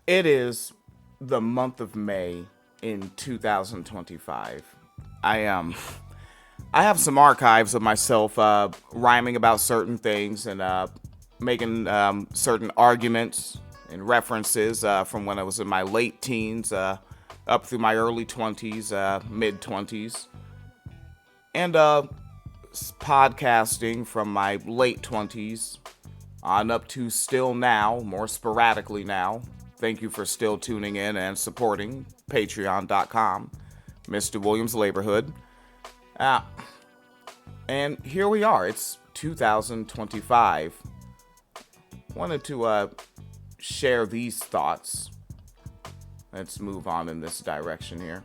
It is the month of May in 2025. I I have some archives of myself rhyming about certain things and making certain arguments and references from when I was in my late teens up through my early 20s, mid 20s, and podcasting from my late 20s on up to still now, more sporadically now. Thank you for still tuning in and supporting patreon.com, Mr. Williams Laborhood. Uh, and here we are. It's 2025. Wanted to share these thoughts. Let's move on in this direction here.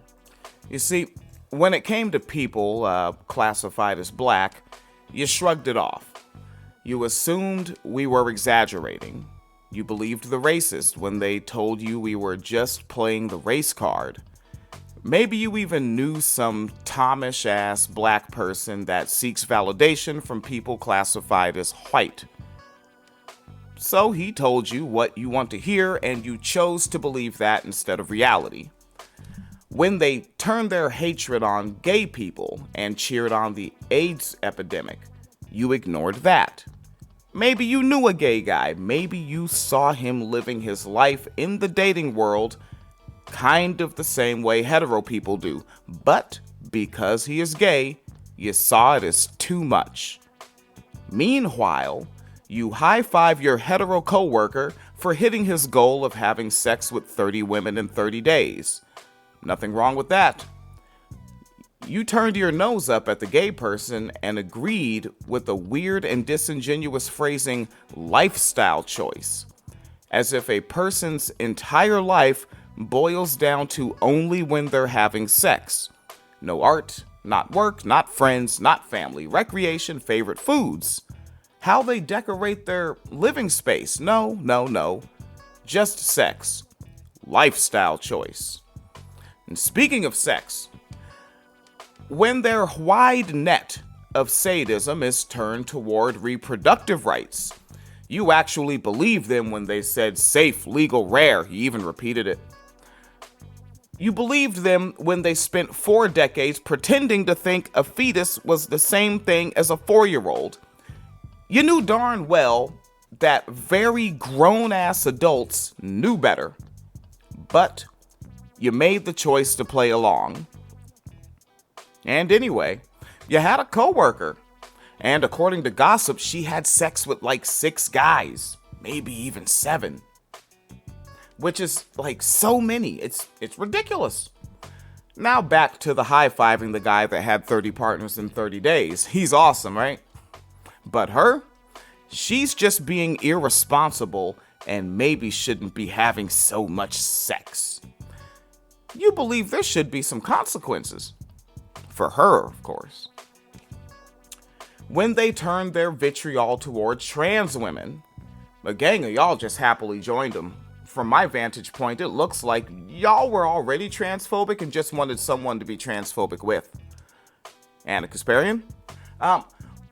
You see, when it came to people classified as black, you shrugged it off. You assumed we were exaggerating. You believed the racist when they told you we were just playing the race card. Maybe you even knew some Thomish ass black person that seeks validation from people classified as white. So he told you what you want to hear, and you chose to believe that instead of reality. When they turned their hatred on gay people and cheered on the AIDS epidemic, you ignored that. Maybe you knew a gay guy. Maybe you saw him living his life in the dating world kind of the same way hetero people do. But because he is gay, you saw it as too much. Meanwhile, you high-five your hetero coworker for hitting his goal of having sex with 30 women in 30 days. Nothing wrong with that. You turned your nose up at the gay person and agreed with the weird and disingenuous phrasing lifestyle choice, as if a person's entire life boils down to only when they're having sex. No art, not work, not friends, not family, recreation, favorite foods, how they decorate their living space. No. Just sex. Lifestyle choice. And speaking of sex, when their wide net of sadism is turned toward reproductive rights, you actually believe them when they said safe, legal, rare. You even repeated it. You believed them when they spent 4 decades pretending to think a fetus was the same thing as a 4-year-old. You knew darn well that very grown-ass adults knew better, but you made the choice to play along. And anyway, you had a coworker, and according to gossip, she had sex with like 6 guys, maybe even 7, which is like so many. It's ridiculous. Now back to the high-fiving the guy that had 30 partners in 30 days. He's awesome, right? But her, she's just being irresponsible and maybe shouldn't be having so much sex. You believe there should be some consequences. For her, of course. When they turned their vitriol towards trans women, a gang of y'all just happily joined them. From my vantage point, it looks like y'all were already transphobic and just wanted someone to be transphobic with. Anna Kasparian?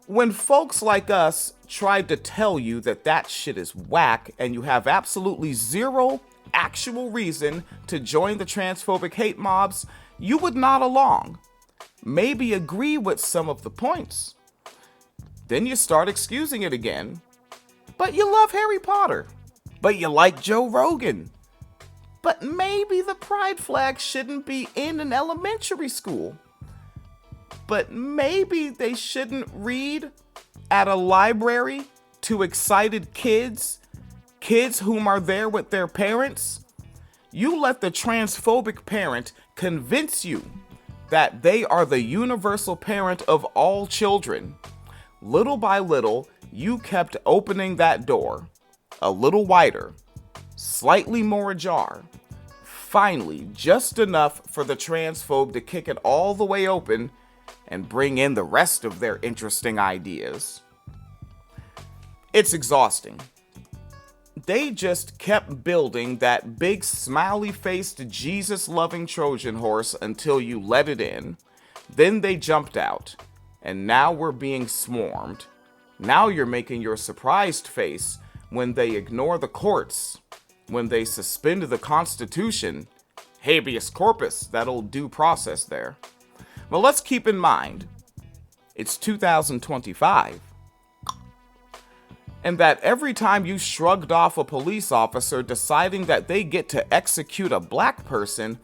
When folks like us tried to tell you that shit is whack and you have absolutely zero actual reason to join the transphobic hate mobs, you would nod along. Maybe agree with some of the points. Then you start excusing it again. But you love Harry Potter. But you like Joe Rogan. But maybe the pride flag shouldn't be in an elementary school. But maybe they shouldn't read at a library to excited kids whom are there with their parents. You let the transphobic parent convince you that they are the universal parent of all children. Little by little, you kept opening that door, a little wider, slightly more ajar. Finally, just enough for the transphobe to kick it all the way open and bring in the rest of their interesting ideas. It's exhausting. They just kept building that big smiley-faced Jesus-loving Trojan horse until you let it in. Then they jumped out, and now we're being swarmed. Now you're making your surprised face when they ignore the courts, when they suspended the Constitution, habeas corpus, that old due process there. But let's keep in mind, it's 2025. And that every time you shrugged off a police officer deciding that they get to execute a black person,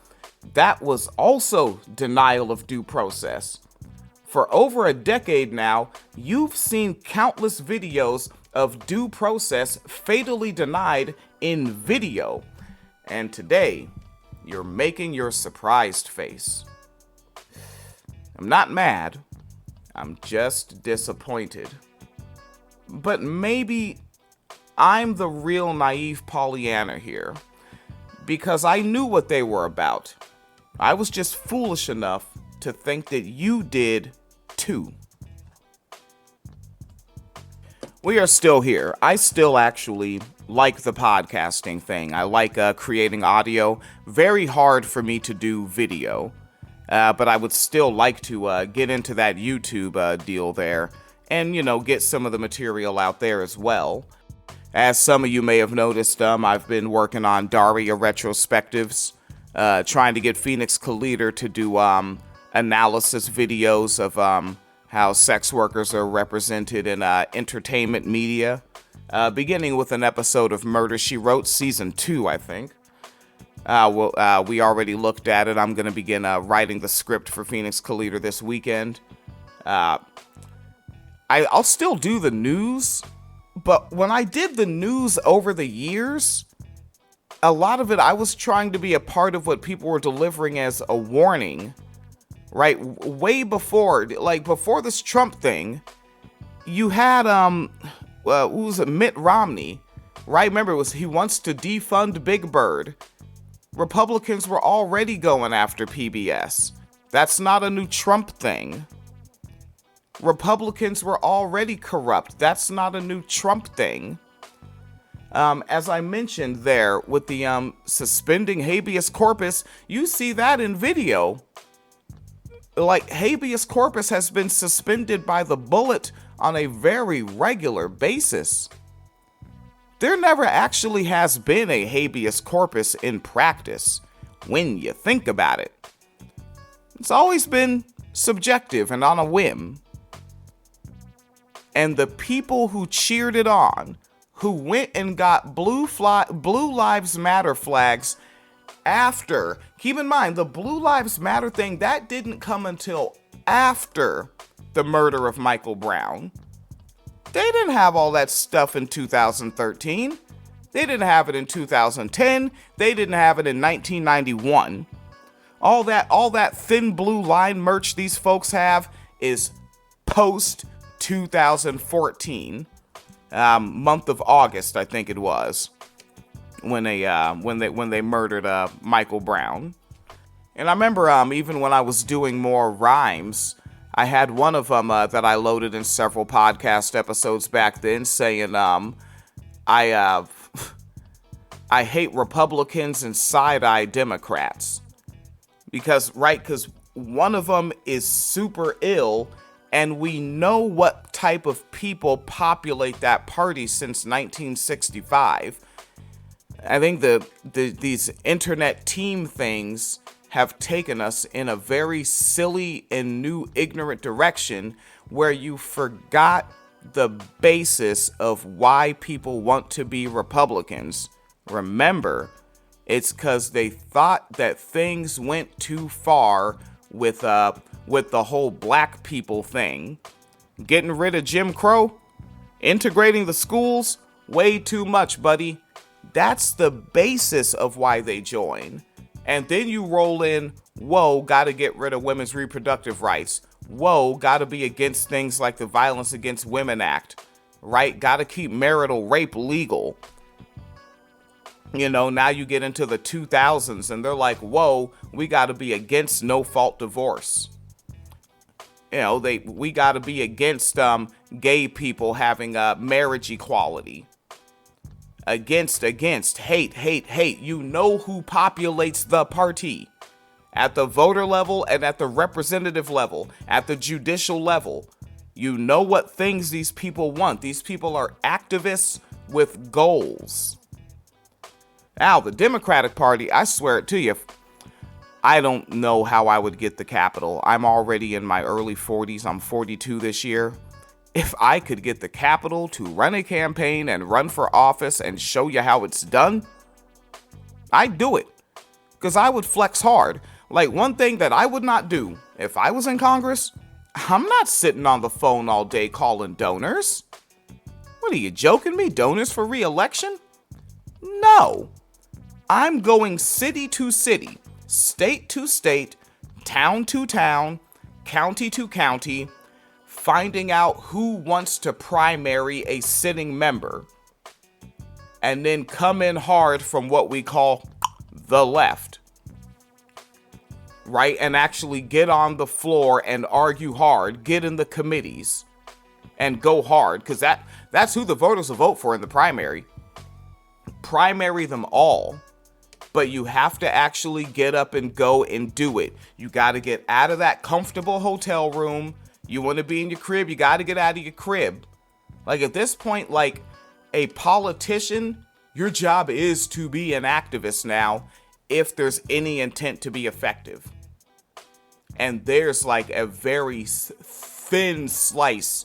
that was also denial of due process. For over a decade now, you've seen countless videos of due process fatally denied in video. And today, you're making your surprised face. I'm not mad, I'm just disappointed. But maybe I'm the real naive Pollyanna here, because I knew what they were about. I was just foolish enough to think that you did too. We are still here. I still actually like the podcasting thing. I like creating audio. Very hard for me to do video, but I would still like to get into that YouTube deal there and, get some of the material out there as well. As some of you may have noticed, I've been working on Daria retrospectives, trying to get Phoenix Calida to do analysis videos of how sex workers are represented in entertainment media, beginning with an episode of Murder, She Wrote, Season 2, I think. We already looked at it. I'm going to begin writing the script for Phoenix Calida this weekend. I'll still do the news, but when I did the news over the years, a lot of it I was trying to be a part of what people were delivering as a warning. Right, way before, before this Trump thing, you had, who was it, Mitt Romney, right? Remember, he wants to defund Big Bird. Republicans were already going after PBS. That's not a new Trump thing. Republicans were already corrupt. That's not a new Trump thing. As I mentioned there, with the suspending habeas corpus, you see that in video. Habeas corpus has been suspended by the bullet on a very regular basis. There never actually has been a habeas corpus in practice, when you think about it. It's always been subjective and on a whim. And the people who cheered it on, who went and got Blue Lives Matter flags after, keep in mind, the Blue Lives Matter thing, that didn't come until after the murder of Michael Brown. They didn't have all that stuff in 2013. They didn't have it in 2010. They didn't have it in 1991. All that thin blue line merch these folks have is post 2014, month of August, I think it was, when they murdered Michael Brown. And I remember even when I was doing more rhymes, I had one of them that I loaded in several podcast episodes back then, saying I hate Republicans and side-eye Democrats because one of them is super ill, and we know what type of people populate that party since 1965. I think these internet team things have taken us in a very silly and new ignorant direction where you forgot the basis of why people want to be Republicans. Remember, it's because they thought that things went too far with the whole black people thing. Getting rid of Jim Crow, integrating the schools, way too much, buddy. That's the basis of why they join. And then you roll in, whoa, gotta get rid of women's reproductive rights. Whoa, gotta be against things like the Violence Against Women Act, right? Gotta keep marital rape legal. Now you get into the 2000s and they're like, whoa, we gotta be against no-fault divorce. We gotta be against gay people having marriage equality. Against, hate. You know who populates the party. At the voter level and at the representative level, at the judicial level. You know what things these people want. These people are activists with goals. Now, the Democratic Party, I swear it to you, I don't know how I would get the Capitol. I'm already in my early 40s. I'm 42 this year. If I could get the Capitol to run a campaign and run for office and show you how it's done, I'd do it. Because I would flex hard. Like, one thing that I would not do if I was in Congress, I'm not sitting on the phone all day calling donors. What are you joking me? Donors for re-election? No. I'm going city to city, state to state, town to town, county to county, finding out who wants to primary a sitting member, and then come in hard from what we call the left, right? And actually get on the floor and argue hard, get in the committees and go hard, because that's who the voters will vote for in the primary. Primary them all, but you have to actually get up and go and do it. You got to get out of that comfortable hotel room. You want to be in your crib, you got to get out of your crib. Like, at this point, like, a politician, your job is to be an activist now if there's any intent to be effective. And there's like a very thin slice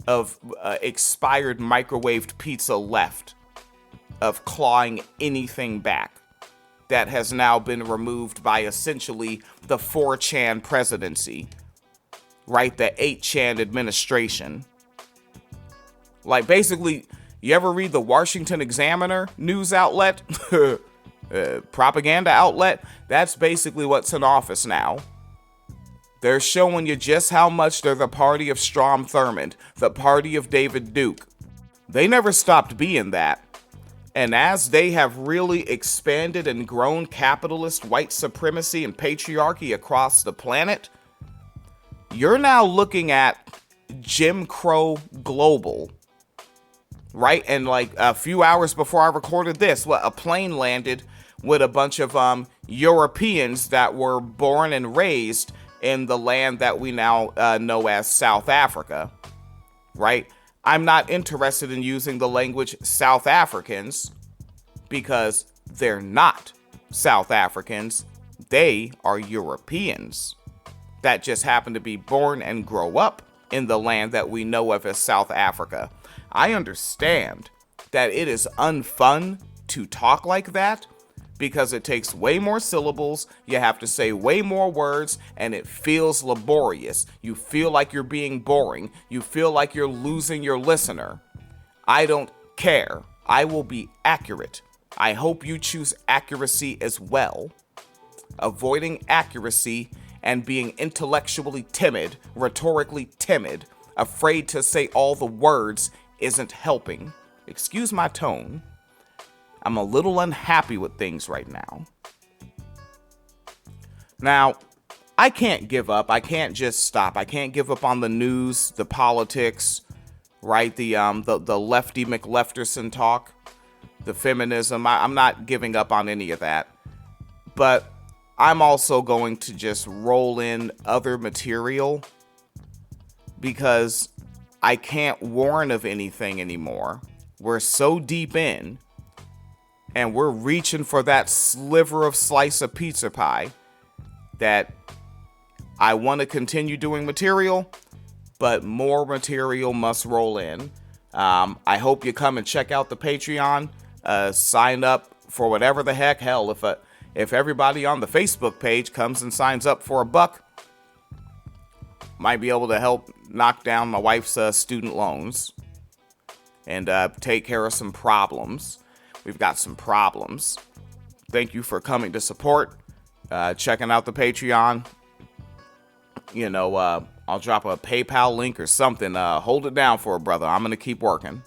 of expired microwaved pizza left of clawing anything back that has now been removed by essentially the 4chan presidency, right? The 8chan administration. Like, basically, you ever read the Washington Examiner news outlet? Propaganda outlet? That's basically what's in office now. They're showing you just how much they're the party of Strom Thurmond, the party of David Duke. They never stopped being that. And as they have really expanded and grown capitalist white supremacy and patriarchy across the planet, you're now looking at Jim Crow Global, right? And like a few hours before I recorded this, a plane landed with a bunch of Europeans that were born and raised in the land that we now know as South Africa, right? I'm not interested in using the language South Africans because they're not South Africans. They are Europeans that just happen to be born and grow up in the land that we know of as South Africa. I understand that it is unfun to talk like that because it takes way more syllables, you have to say way more words, and it feels laborious. You feel like you're being boring. You feel like you're losing your listener. I don't care. I will be accurate. I hope you choose accuracy as well. Avoiding accuracy and being intellectually timid, rhetorically timid, afraid to say all the words isn't helping. Excuse my tone. I'm a little unhappy with things right now. Now, I can't give up. I can't just stop. I can't give up on the news, the politics, right? The lefty McLefterson talk, the feminism. I'm not giving up on any of that. But I'm also going to just roll in other material because I can't warn of anything anymore. We're so deep in. And we're reaching for that sliver of slice of pizza pie that I want to continue doing material, but more material must roll in. I hope you come and check out the Patreon. Sign up for whatever the heck. Hell, if everybody on the Facebook page comes and signs up for $1, might be able to help knock down my wife's student loans and take care of some problems. We've got some problems. Thank you for coming to support, checking out the Patreon. You know, I'll drop a PayPal link or something. Hold it down for a brother. I'm going to keep working.